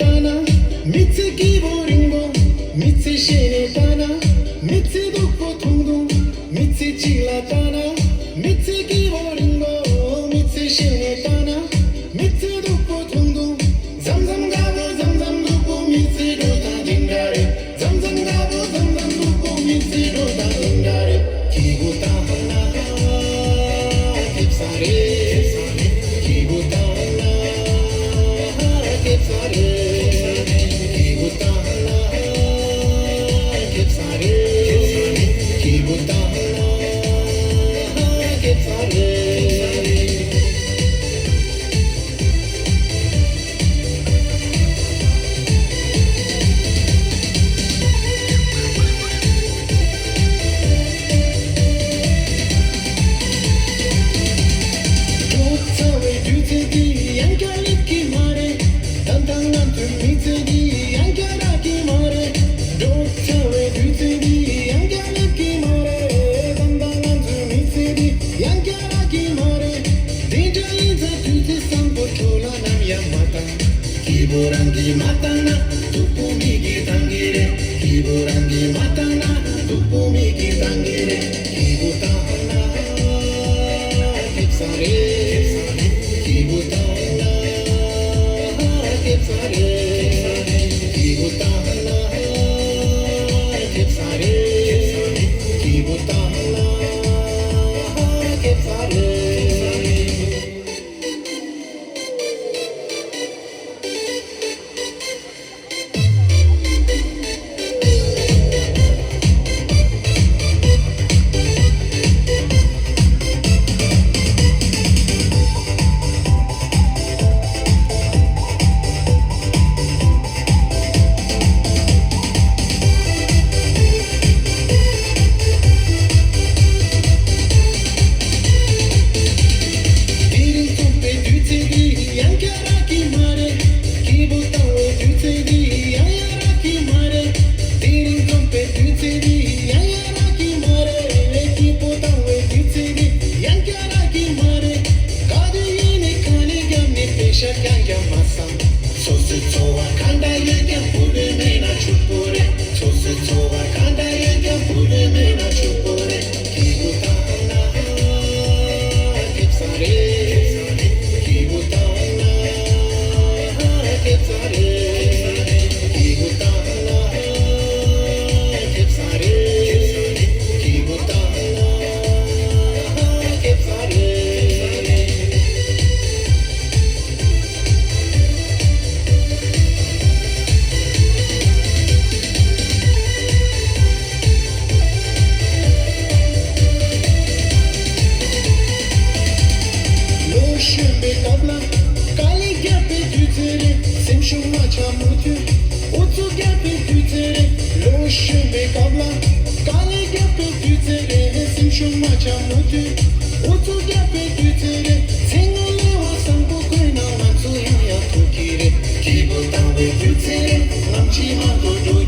tana, mitzi giboringo, mitzi shene tana, mitzi dukpo tungdung, mitzi chila tana, mitzi giboringo, mitzi shene tana, mitzi dukpo tungdung, zamzam gabo, zamzam dukpo, mitzi dota dingare, zamzam gabo, zamzam dukpo, mitzi dota dingare, kiguta hana, kipsare. Kiburangi matana, tupumigi tangire. Kiburangi matana, tupumigi tangire. Kibutana, kipsare, kibutana, kipsare, kibutana, kipsare, kibutana, kipsare. Keep on down with you,